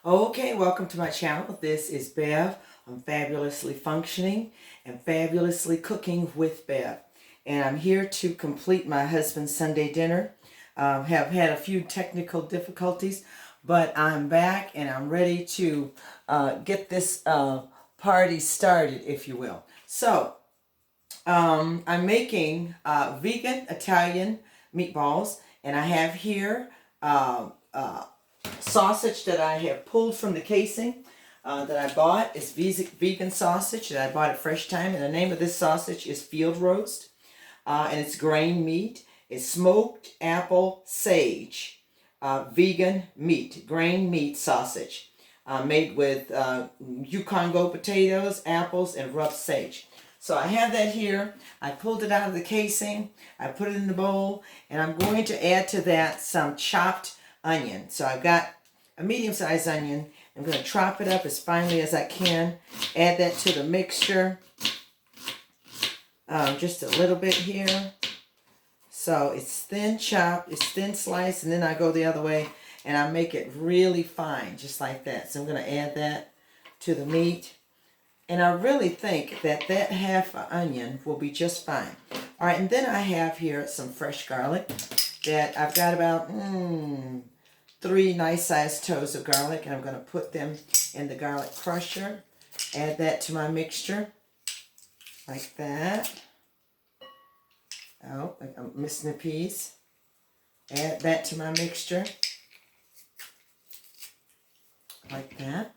Okay, welcome to my channel. This is Bev. I'm fabulously functioning and fabulously cooking with Bev. And I'm here to complete my husband's Sunday dinner. Have had a few technical difficulties, but I'm back and I'm ready to get this party started, if you will. So, I'm making vegan Italian meatballs, and I have here sausage that I have pulled from the casing that I bought. It's vegan sausage that I bought at Fresh Time, and the name of this sausage is Field Roast, and it's grain meat. It's smoked apple sage vegan meat, grain meat sausage, made with Yukon Gold potatoes, apples, and rough sage. So I have that here. I pulled it out of the casing. I put it in the bowl, and I'm going to add to that some chopped onion. So I've got a medium-sized onion. I'm going to chop it up as finely as I can. Add that to the mixture. Just a little bit here. So it's thin chopped, it's thin sliced, and then I go the other way and I make it really fine, just like that. So I'm going to add that to the meat. And I really think that half an onion will be just fine. All right, and then I have here some fresh garlic that I've got about 3 nice-sized toes of garlic, and I'm going to put them in the garlic crusher. Add that to my mixture, like that. Oh, I'm missing a piece. Add that to my mixture, like that.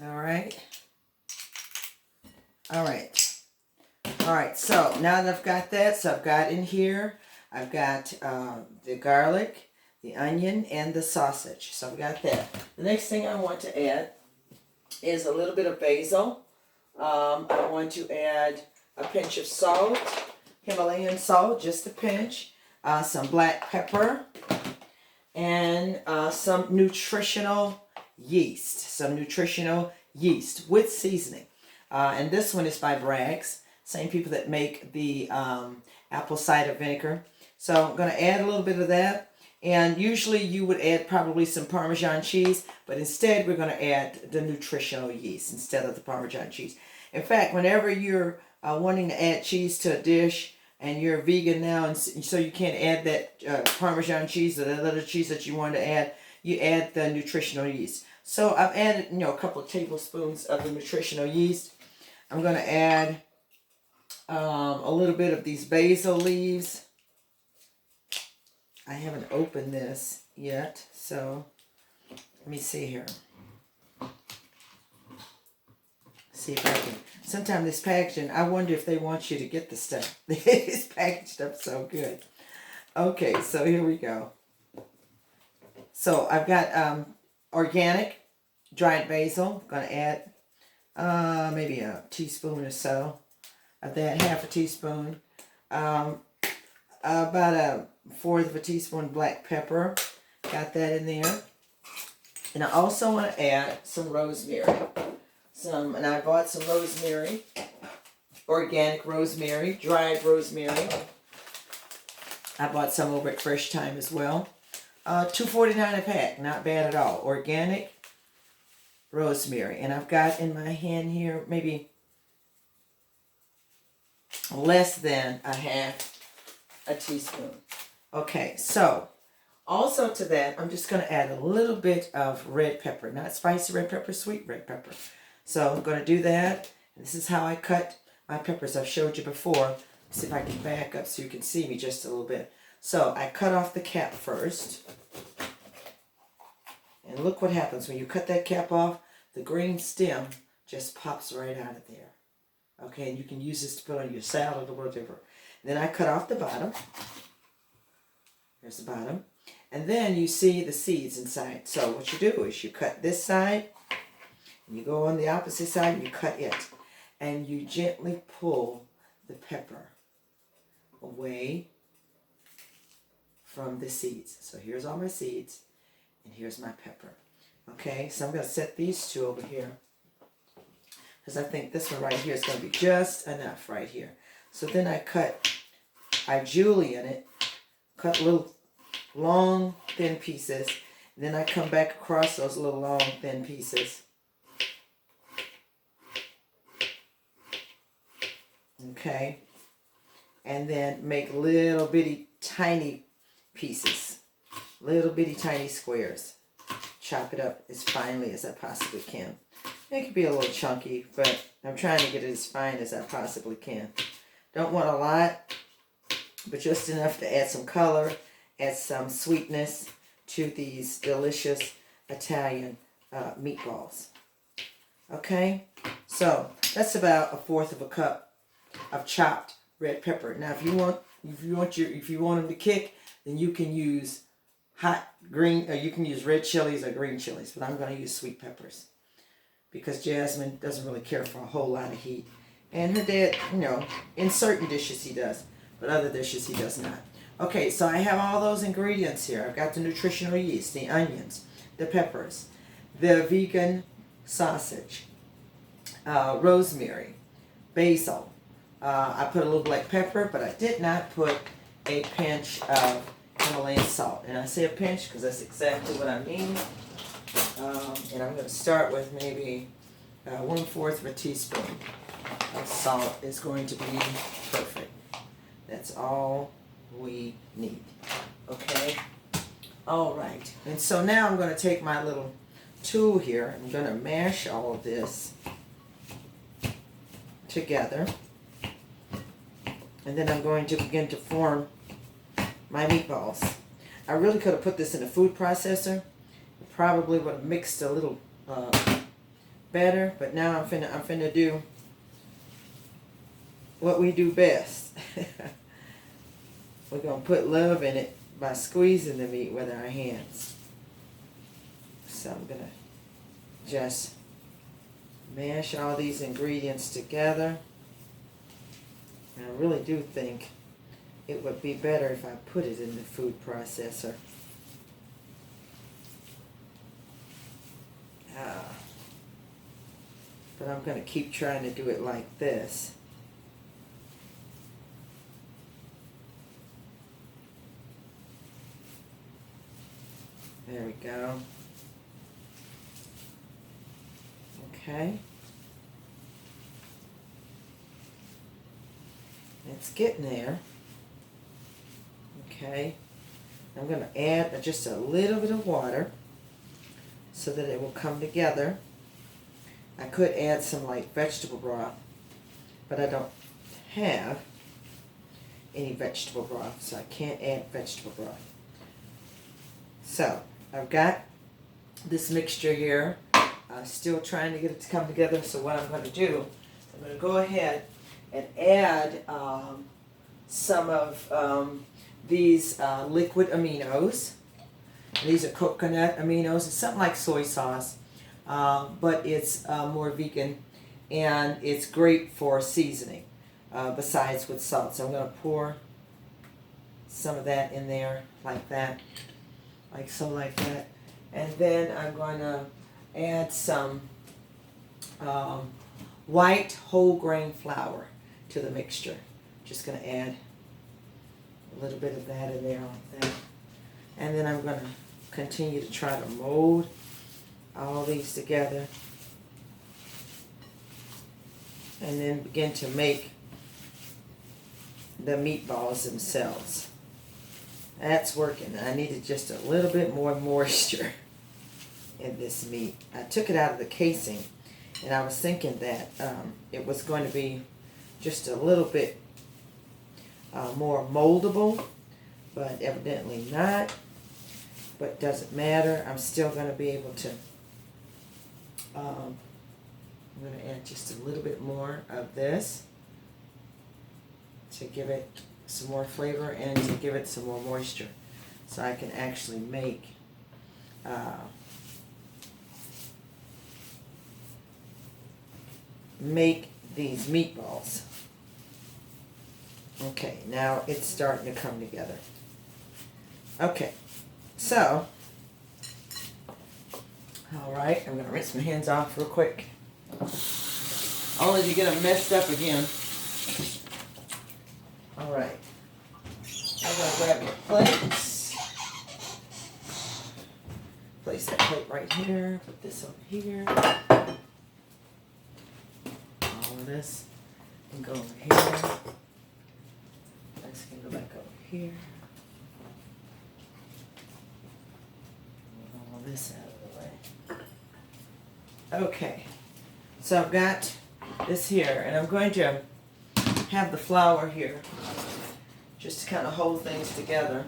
All right. All right, so now that I've got that, so I've got in here, I've got the garlic, the onion, and the sausage. So I've got that. The next thing I want to add is a little bit of basil. I want to add a pinch of salt, Himalayan salt, just a pinch, some black pepper, and some nutritional yeast with seasoning. And this one is by Bragg's, same people that make the apple cider vinegar. So I'm going to add a little bit of that. And usually you would add probably some Parmesan cheese, but instead we're going to add the nutritional yeast instead of the Parmesan cheese. In fact, whenever you're wanting to add cheese to a dish and you're vegan now, and so you can't add that Parmesan cheese or that other cheese that you want to add, you add the nutritional yeast. So I've added, a couple of tablespoons of the nutritional yeast. I'm going to add a little bit of these basil leaves. I haven't opened this yet, so let me see here. See if I can. Sometimes this packaging, I wonder if they want you to get the stuff. It's packaged up so good. Okay, so here we go. So I've got organic dried basil. I'm going to add maybe a teaspoon or so of that, half a teaspoon. About a fourth of a teaspoon black pepper. Got that in there. And I also want to add some rosemary. And I bought some rosemary, organic rosemary, dried rosemary. I bought some over at Fresh Time as well. $2.49 a pack, not bad at all. Organic rosemary. And I've got in my hand here maybe less than a half a teaspoon. Okay, so also to that, I'm just going to add a little bit of red pepper. Not spicy red pepper, sweet red pepper. So I'm going to do that. This is how I cut my peppers. I've showed you before. Let's see if I can back up so you can see me just a little bit. So I cut off the cap first. And look what happens when you cut that cap off. The green stem just pops right out of there. Okay, and you can use this to put on your salad or whatever. Then I cut off the bottom. There's the bottom. And then you see the seeds inside. So what you do is you cut this side. You go on the opposite side and you cut it. And you gently pull the pepper away from the seeds. So here's all my seeds. And here's my pepper. Okay, so I'm going to set these two over here. Because I think this one right here is going to be just enough right here. So then I julienne it. Cut little long thin pieces. And then I come back across those little long thin pieces. Okay. And then make little bitty tiny pieces. Little bitty tiny squares. Chop it up as finely as I possibly can. It could be a little chunky, but I'm trying to get it as fine as I possibly can. Don't want a lot, but just enough to add some color, add some sweetness to these delicious Italian meatballs. Okay, so that's about 1/4 of a cup of chopped red pepper. Now, if you want them to kick, then you can use hot green, or you can use red chilies or green chilies. But I'm going to use sweet peppers because Jasmine doesn't really care for a whole lot of heat, and her dad, in certain dishes he does, but other dishes he does not. Okay, so I have all those ingredients here. I've got the nutritional yeast, the onions, the peppers, the vegan sausage, rosemary, basil. I put a little black pepper, but I did not put a pinch of Himalayan salt. And I say a pinch because that's exactly what I mean. And I'm going to start with maybe 1/4 of a teaspoon of salt is going to be perfect. That's all we need. Okay? All right. And so now I'm going to take my little tool here. I'm going to mash all of this together. And then I'm going to begin to form my meatballs. I really could have put this in a food processor. Probably would have mixed a little better, but now I'm finna do what we do best. We're gonna put love in it by squeezing the meat with our hands. So I'm gonna just mash all these ingredients together. And I really do think it would be better if I put it in the food processor. But I'm going to keep trying to do it like this. There we go. Okay. It's getting there. Okay. I'm going to add just a little bit of water so that it will come together. I could add some like vegetable broth, but I don't have any vegetable broth, so I can't add vegetable broth. So I've got this mixture here. I'm still trying to get it to come together, so what I'm going to do, I'm going to go ahead and add some of these liquid aminos. These are coconut aminos. It's something like soy sauce, but it's more vegan, and it's great for seasoning besides with salt. So I'm going to pour some of that in there like that, like so, like that. And then I'm going to add some white whole grain flour to the mixture. Just going to add a little bit of that in there like that. And then I'm going to continue to try to mold all these together. And then begin to make the meatballs themselves. That's working. I needed just a little bit more moisture in this meat. I took it out of the casing, and I was thinking that it was going to be just a little bit more moldable, but evidently not. But doesn't matter. I'm still going to be able to, I'm going to add just a little bit more of this to give it some more flavor and to give it some more moisture, so I can actually make these meatballs. Okay, now it's starting to come together. Okay, so, all right, I'm going to rinse my hands off real quick, only to get them messed up again. All right, I'm going to grab your plates. Place that plate right here. Put this over here. All of this can go over here. Next can go back over here. Move all this out of the way. Okay, so I've got this here, and I'm going to have the flour here just to kind of hold things together.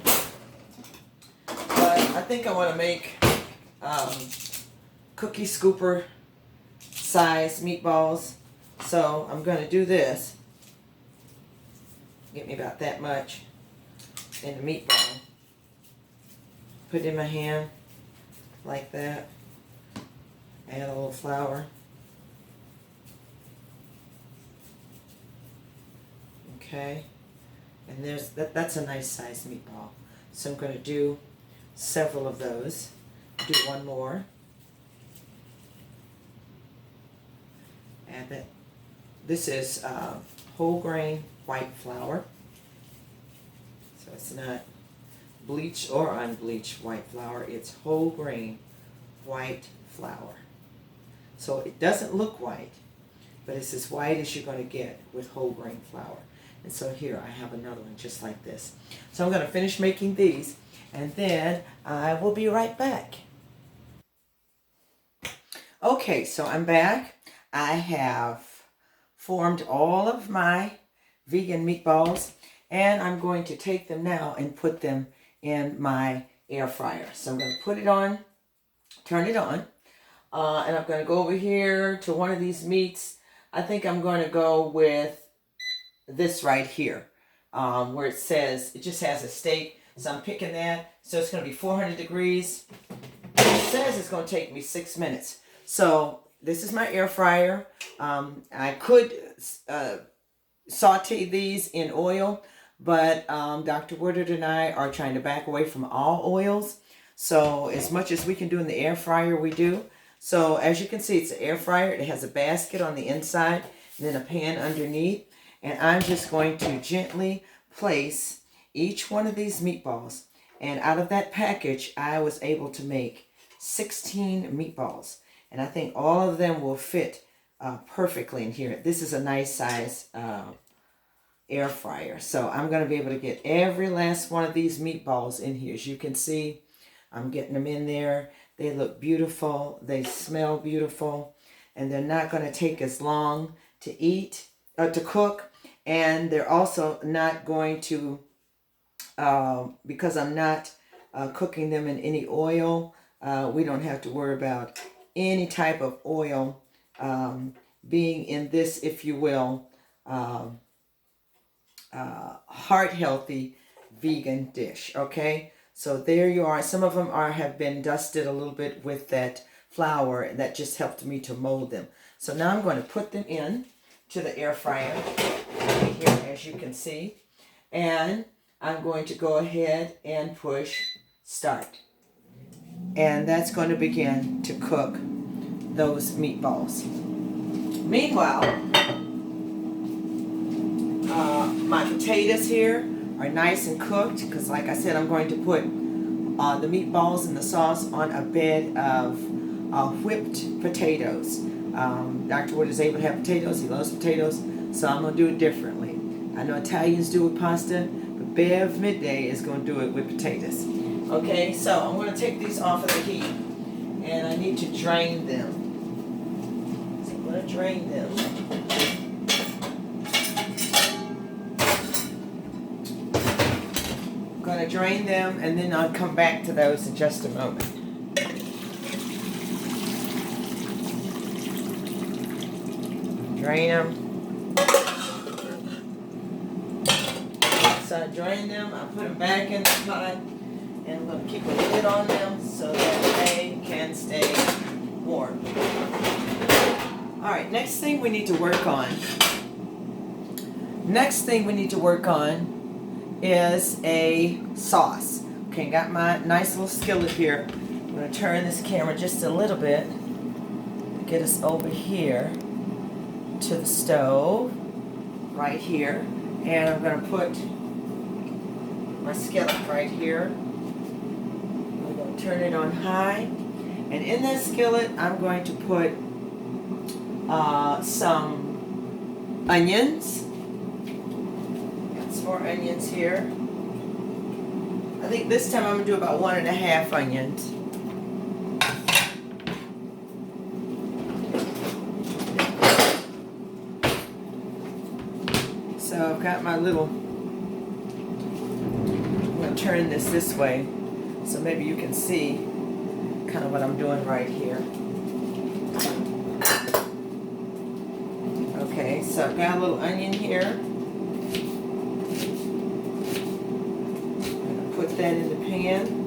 But I think I want to make cookie scooper size meatballs. So I'm going to do this. Get me about that much in the meatball. Put it in my hand like that. Add a little flour. Okay. And there's that's a nice size meatball. So I'm going to do several of those. Do one more. Add that. This is whole grain white flour. So it's not bleached or unbleached white flour. It's whole grain white flour. So it doesn't look white, but it's as white as you're going to get with whole grain flour. And so here I have another one just like this. So I'm going to finish making these, and then I will be right back. Okay, so I'm back. I have formed all of my vegan meatballs, and I'm going to take them now and put them in my air fryer. So I'm going to put it on, turn it on, and I'm going to go over here to one of these meats. I think I'm going to go with this right here, where it says, it just has a steak. So I'm picking that. So it's going to be 400 degrees. It says it's going to take me 6 minutes. So this is my air fryer. I could saute these in oil, but Dr. Woodard and I are trying to back away from all oils. So as much as we can do in the air fryer, we do. So as you can see, it's an air fryer. It has a basket on the inside and then a pan underneath. And I'm just going to gently place each one of these meatballs. And out of that package, I was able to make 16 meatballs. And I think all of them will fit perfectly in here. This is a nice size air fryer. So I'm going to be able to get every last one of these meatballs in here. As you can see, I'm getting them in there. They look beautiful. They smell beautiful. And they're not going to take as long to eat, to cook. And they're also not going to, because I'm not cooking them in any oil, we don't have to worry about any type of oil being in this, if you will, heart-healthy vegan dish, okay? So there you are. Some of them have been dusted a little bit with that flour, and that just helped me to mold them. So now I'm going to put them in to the air fryer right here, as you can see. And I'm going to go ahead and push start. And that's going to begin to cook those meatballs. Meanwhile, my potatoes here are nice and cooked, because like I said, I'm going to put the meatballs and the sauce on a bed of whipped potatoes. Dr. Wood is able to have potatoes. He loves potatoes, so I'm going to do it differently. I know Italians do it with pasta, but Bev Midday is going to do it with potatoes. Okay, so I'm going to take these off of the heat, and I need to drain them. So I'm going to drain them. I'm going to drain them, and then I'll come back to those in just a moment. Drain them. So I drain them, I put them back in the pot, and I'm going to keep a lid on them so that they can stay warm. Alright, next thing we need to work on. Next thing we need to work on is a sauce. Okay, got my nice little skillet here. I'm going to turn this camera just a little bit to get us over here to the stove right here, and I'm going to put my skillet right here. I'm going Turn it on high. And in that skillet, I'm going to put some onions. Got some more onions here. I think this time I'm going to do about 1.5 onions. So I've got my little, I'm going to turn this way so maybe you can see kind of what I'm doing right here. Okay, so I've got a little onion here. I'm going to put that in the pan.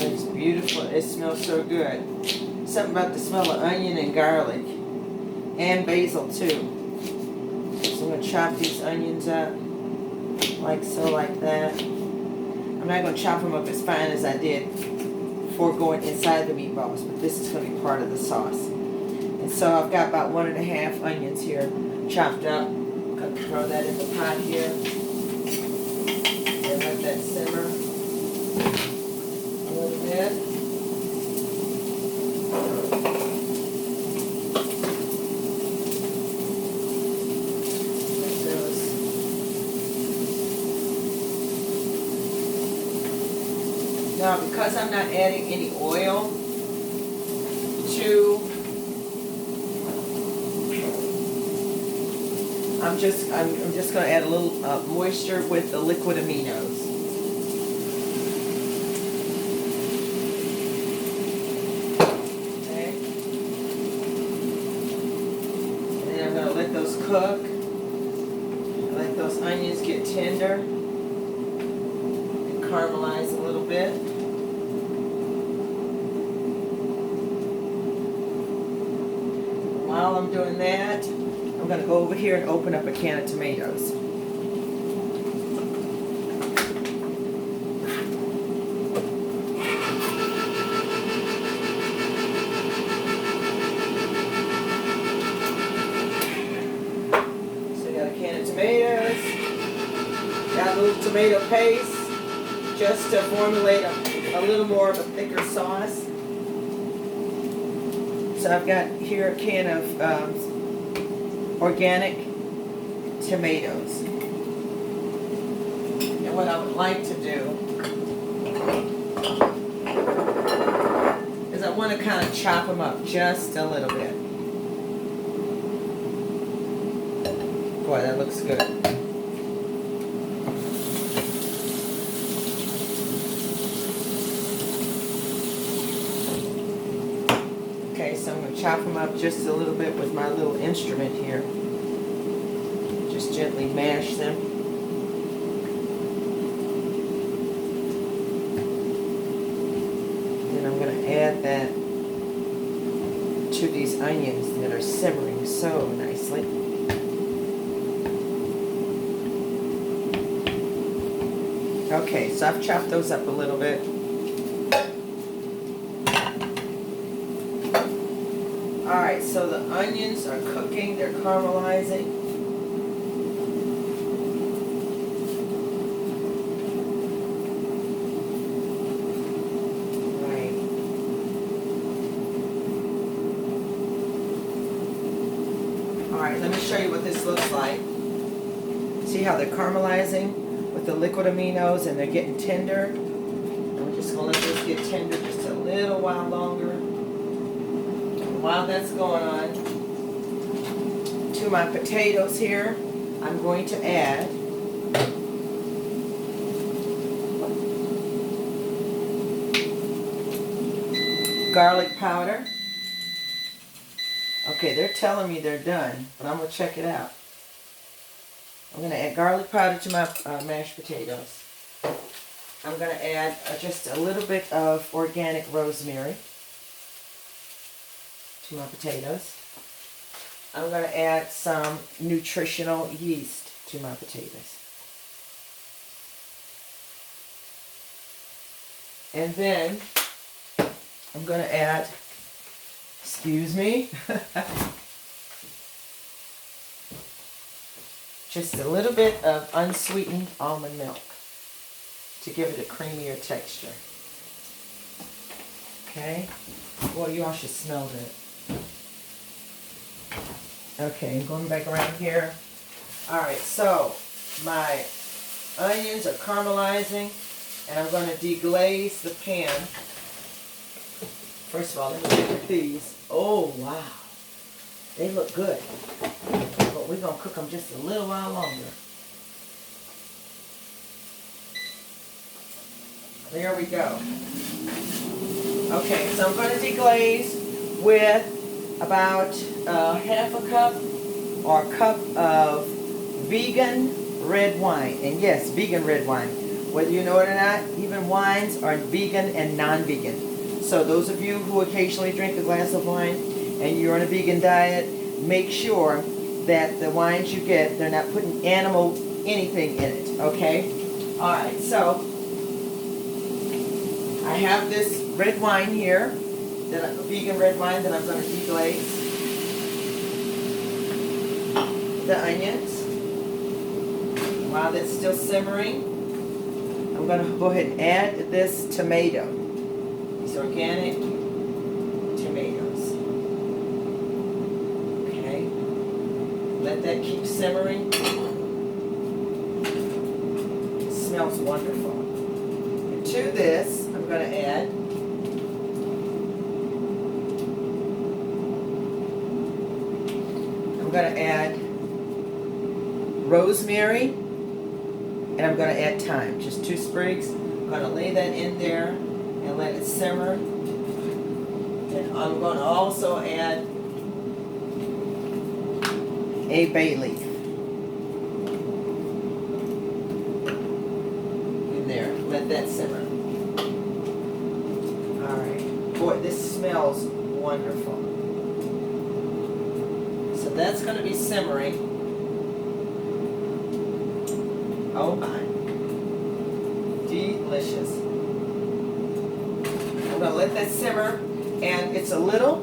It's beautiful. It smells so good. Something about the smell of onion and garlic and basil too. So I'm going to chop these onions up like so, like that. I'm not going to chop them up as fine as I did before going inside the meatballs, but this is going to be part of the sauce. And so I've got about 1.5 onions here chopped up. I'm going to throw that in the pot here and let that simmer a little bit. Now, because I'm not adding any oil to, I'm just going to add a little moisture with the liquid aminos. Okay. And then I'm going to let those cook. Let those onions get tender and caramelize a little bit. While I'm doing that, I'm going to go over here and open up a can of tomatoes. So I got a can of tomatoes, got a little tomato paste just to formulate a little more of a thicker sauce. So I've got here a can of organic tomatoes. And what I would like to do is I want to kind of chop them up just a little bit. Boy, that looks good. Okay, so I'm going to chop them up just a little bit with my little instrument here. Just gently mash them. And I'm going to add that to these onions that are simmering so nicely. Okay, so I've chopped those up a little bit. Alright, so the onions are cooking, they're caramelizing. Right. Alright, let me show you what this looks like. See how they're caramelizing with the liquid aminos and they're getting tender? And we're just going to let this get tender just a little while longer. While that's going on, to my potatoes here, I'm going to add garlic powder. Okay, they're telling me they're done, but I'm going to check it out. I'm going to add garlic powder to my mashed potatoes. I'm going to add just a little bit of organic rosemary to my potatoes. I'm going to add some nutritional yeast to my potatoes. And then I'm going to add Excuse me. Just a little bit of unsweetened almond milk to give it a creamier texture. Okay. Well, you all should smell that. Okay, I'm going back around here. Alright, so my onions are caramelizing, and I'm going to deglaze the pan. First of all, let me look at these. Oh, wow. They look good. But we're going to cook them just a little while longer. There we go. Okay, so I'm going to deglaze with about half a cup or a cup of vegan red wine. And yes, vegan red wine. Whether you know it or not, even wines are vegan and non-vegan. So those of you who occasionally drink a glass of wine and you're on a vegan diet, make sure that the wines you get, they're not putting animal anything in it, okay? Alright, so I have this red wine here, vegan red wine that I'm going to deglaze. The onions. While that's still simmering, I'm going to go ahead and add this tomato. These organic tomatoes. Okay. Let that keep simmering. It smells wonderful. And to this, I'm going to add rosemary, and I'm going to add thyme, just 2 sprigs. I'm going to lay that in there and let it simmer. And I'm going to also add a bay leaf in there. Let that simmer. All right. Boy, this smells wonderful. So that's going to be simmering. Oh my. Delicious. I'm going to let that simmer, and it's a little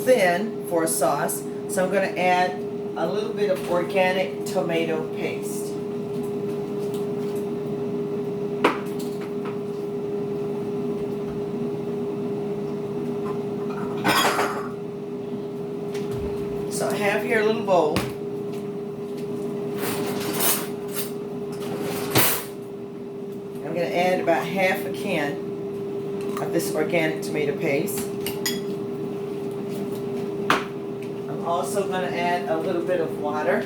thin for a sauce, so I'm going to add a little bit of organic tomato paste. So I have here a little bowl. I'm going to add about half a can of this organic tomato paste. I'm also going to add a little bit of water.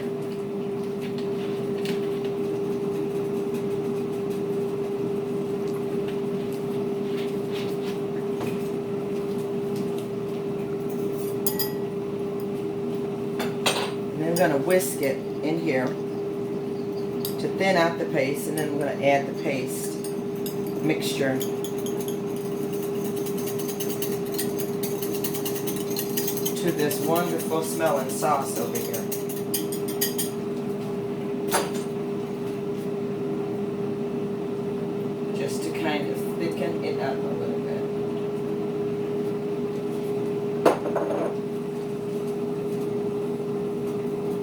And then I'm going to whisk it in here to thin out the paste, and then I'm going to add the paste mixture to this wonderful smelling sauce over here. Just to kind of thicken it up a little bit.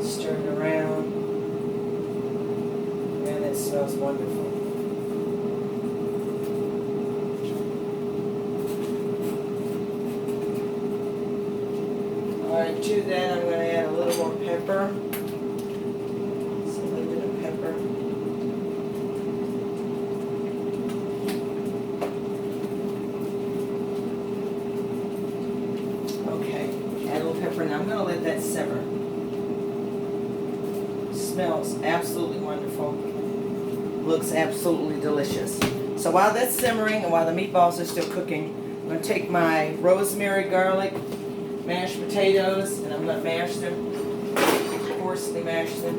Stir it around. And it smells wonderful. Alright, to that I'm going to add a little more pepper. Just a little bit of pepper. Okay, add a little pepper, and I'm going to let that simmer. Smells absolutely wonderful. Looks absolutely delicious. So while that's simmering and while the meatballs are still cooking, I'm going to take my rosemary, garlic, mashed potatoes, and I'm going to mash them, coarsely mash them.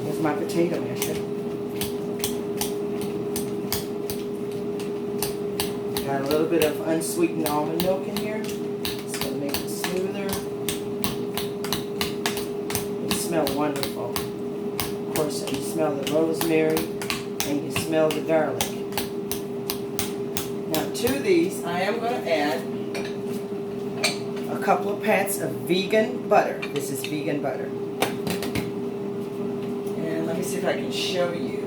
Here's my potato masher. Got a little bit of unsweetened almond milk in here. It's going to make it smoother. It smells wonderful. Of course, you smell the rosemary and you smell smell the garlic. Now to these, I am going to add a couple of pats of vegan butter. This is vegan butter. And let me see if I can show you.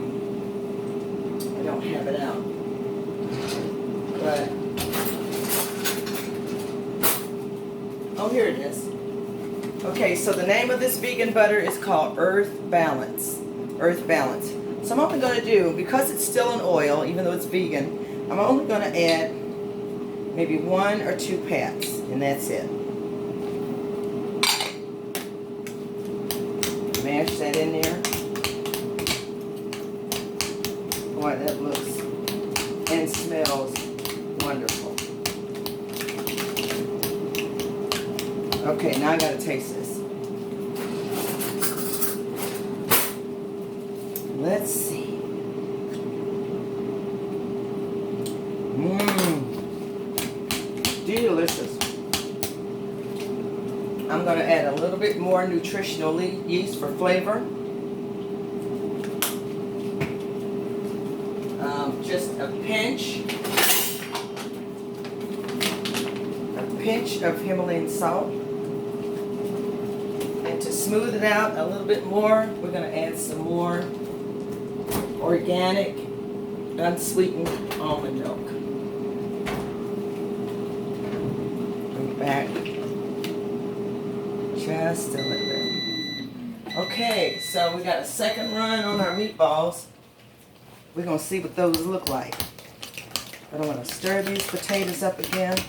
I don't have it out. But, oh, here it is. Okay, so the name of this vegan butter is called Earth Balance. Earth Balance. So I'm only going to do, because it's still an oil, even though it's vegan, I'm only going to add maybe 1 or 2 pats, and that's it. Mash that in there. Boy, that looks and smells wonderful. Okay, now I gotta taste this. Let's see. Delicious. I'm going to add a little bit more nutritional yeast for flavor. Just a pinch of Himalayan salt. And to smooth it out a little bit more, we're going to add some more organic, unsweetened almond milk. Back just a little bit. Okay, so we got a second run on our meatballs. We're going to see what those look like. But I'm going to stir these potatoes up again.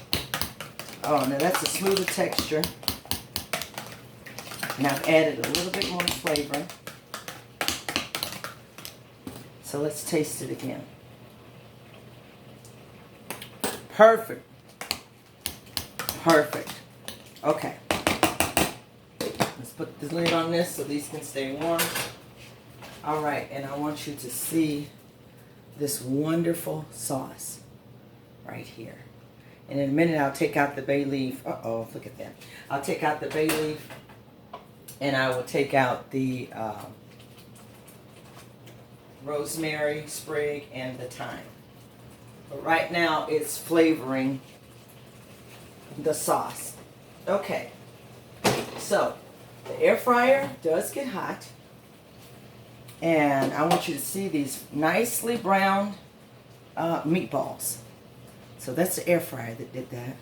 Oh, now that's a smoother texture. And I've added a little bit more flavor. So let's taste it again. Perfect. Perfect. Okay. Let's put the lid on this so these can stay warm. All right, and I want you to see this wonderful sauce right here. And in a minute, I'll take out the bay leaf. Uh-oh, look at that. I'll take out the bay leaf, and I will take out the rosemary sprig and the thyme. But right now, it's flavoring the sauce. Okay, so the air fryer does get hot, and I want you to see these nicely browned meatballs. So that's the air fryer that did that.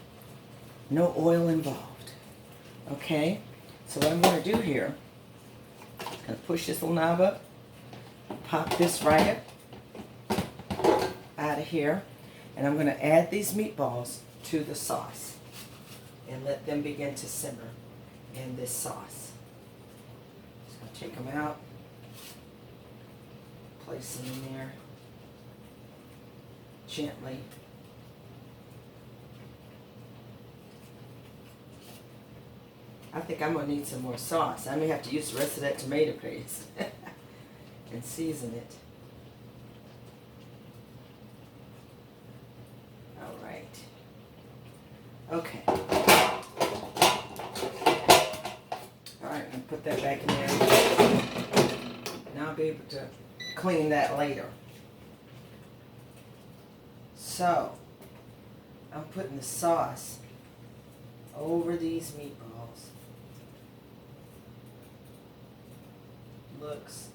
No oil involved. Okay, so what I'm going to do here, I'm going to push this little knob up, pop this right out of here, and I'm going to add these meatballs to the sauce and let them begin to simmer in this sauce. Just going to take them out, place them in there gently. I think I'm going to need some more sauce. I may have to use the rest of that tomato paste and season it. All right. Okay. All right, I'm going to put that back in there. Now I'll be able to clean that later. So, I'm putting the sauce over these meatballs. Looks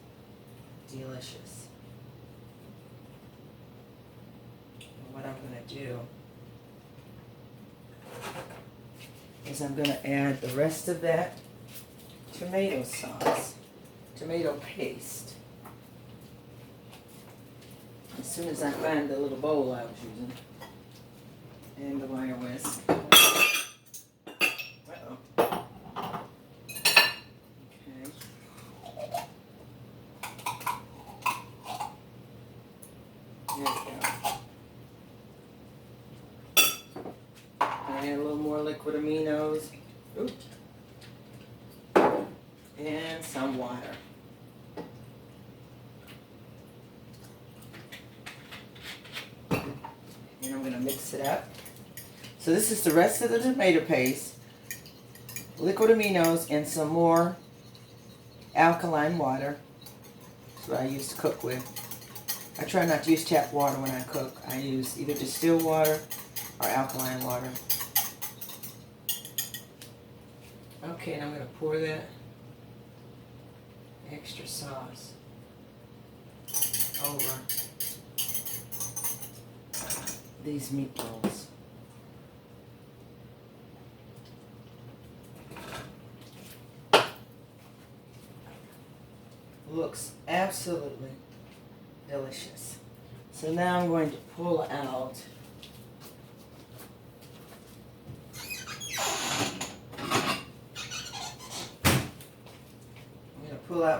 delicious. And what I'm going to do is I'm going to add the rest of that tomato sauce, tomato paste, as soon as I find the little bowl I was using and the wire whisk. Uh-oh. Okay. There we go. Add a little more liquid aminos. Oops. And some water. And I'm going to mix it up. So this is the rest of the tomato paste, liquid aminos, and some more alkaline water. That's what I used to cook with. I try not to use tap water when I cook. I use either distilled water or alkaline water. Okay, and I'm going to pour that extra sauce over these meatballs. Looks absolutely delicious. So now I'm going to pull out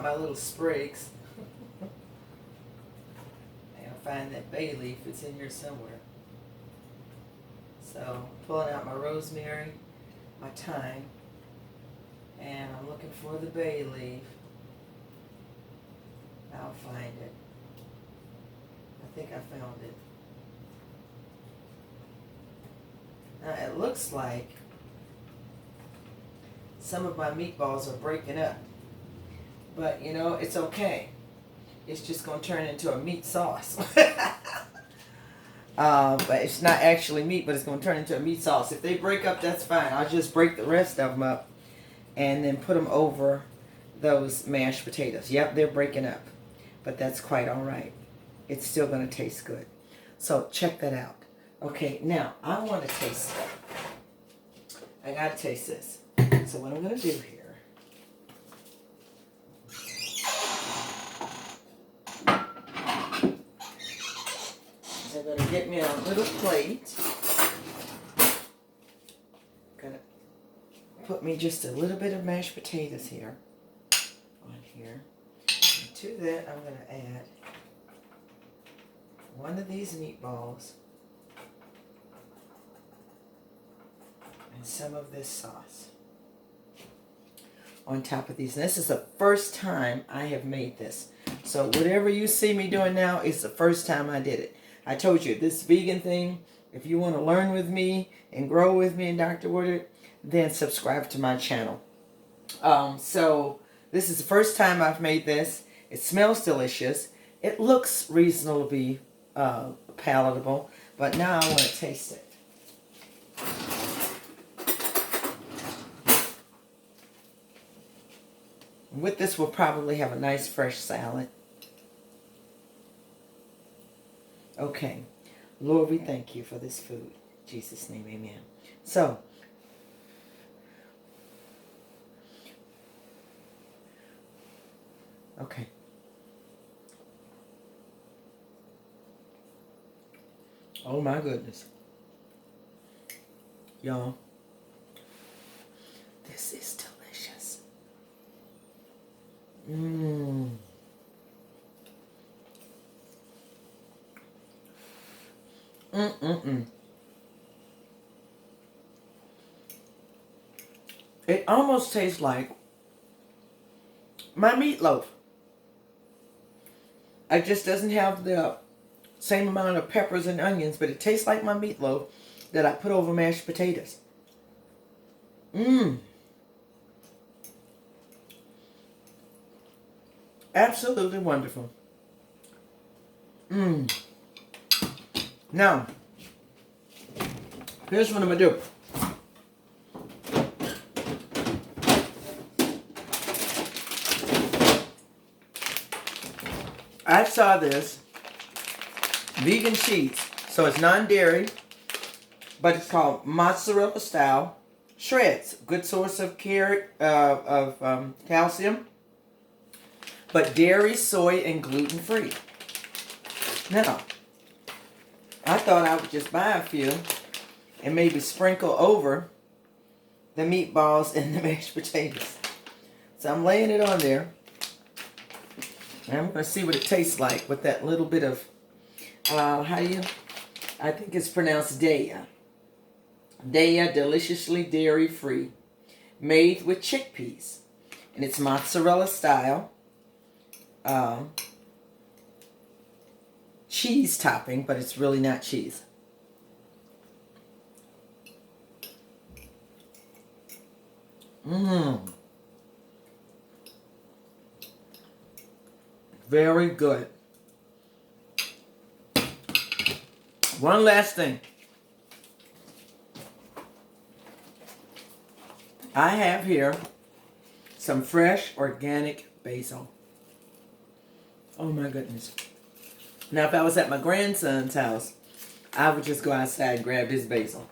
my little sprigs. I gotta find that bay leaf. It's in here somewhere. So pulling out my rosemary, my thyme, and I'm looking for the bay leaf. I'll find it. I think I found it. Now it looks like some of my meatballs are breaking up. But you know, it's okay. It's just going to turn into a meat sauce. But it's not actually meat, but it's going to turn into a meat sauce. If they break up, that's fine. I'll just break the rest of them up and then put them over those mashed potatoes. Yep, they're breaking up. But that's quite all right. It's still going to taste good. So check that out. Okay, now I want to taste it. I got to taste this. So what I'm going to do here, I'm going to get me a little plate. Going to put me just a little bit of mashed potatoes here. On here. And to that, I'm going to add one of these meatballs and some of this sauce on top of these. And this is the first time I have made this. So whatever you see me doing now is the first time I did it. I told you, this vegan thing, if you want to learn with me and grow with me and Dr. Woodard, then subscribe to my channel. So this is the first time I've made this. It smells delicious. It looks reasonably palatable, but now I want to taste it. With this, we'll probably have a nice fresh salad. Okay. Lord, we thank you for this food. In Jesus' name, amen. So, okay. Oh my goodness. Y'all, this is delicious. Mmm. It almost tastes like my meatloaf. It just doesn't have the same amount of peppers and onions, but it tastes like my meatloaf that I put over mashed potatoes. Absolutely wonderful. Now, here's what I'm going to do. I saw this vegan cheese, so it's non-dairy, but it's called mozzarella style shreds. Good source of calcium, but dairy, soy, and gluten-free. Now, I thought I would just buy a few and maybe sprinkle over the meatballs and the mashed potatoes. So I'm laying it on there. And I'm going to see what it tastes like with that little bit of, I think it's pronounced Daya. Daya, deliciously dairy-free, made with chickpeas. And it's mozzarella style. Cheese topping, but it's really not cheese. Very good. One last thing. I have here some fresh organic basil. Oh my goodness. Now if I was at my grandson's house, I would just go outside and grab his basil.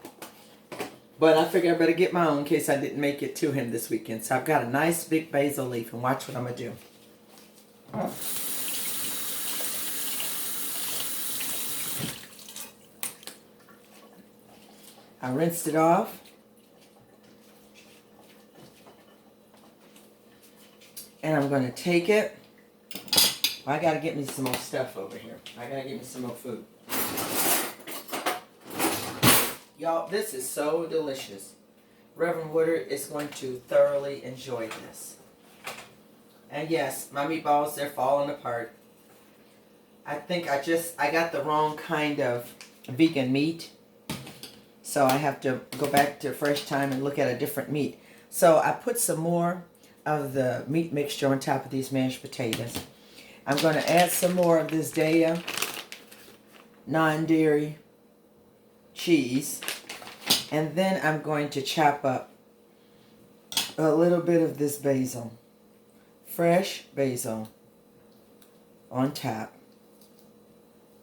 But I figured I better get my own in case I didn't make it to him this weekend. So I've got a nice big basil leaf, and watch what I'm going to do. I rinsed it off. And I'm going to take it. Well, I got to get me some more stuff over here. I got to get me some more food. Y'all, this is so delicious. Reverend Woodard is going to thoroughly enjoy this. And yes, my meatballs, they're falling apart. I think I got the wrong kind of vegan meat. So I have to go back to Fresh Time and look at a different meat. So I put some more of the meat mixture on top of these mashed potatoes. I'm going to add some more of this Daya non-dairy cheese. And then I'm going to chop up a little bit of this basil. Fresh basil on top.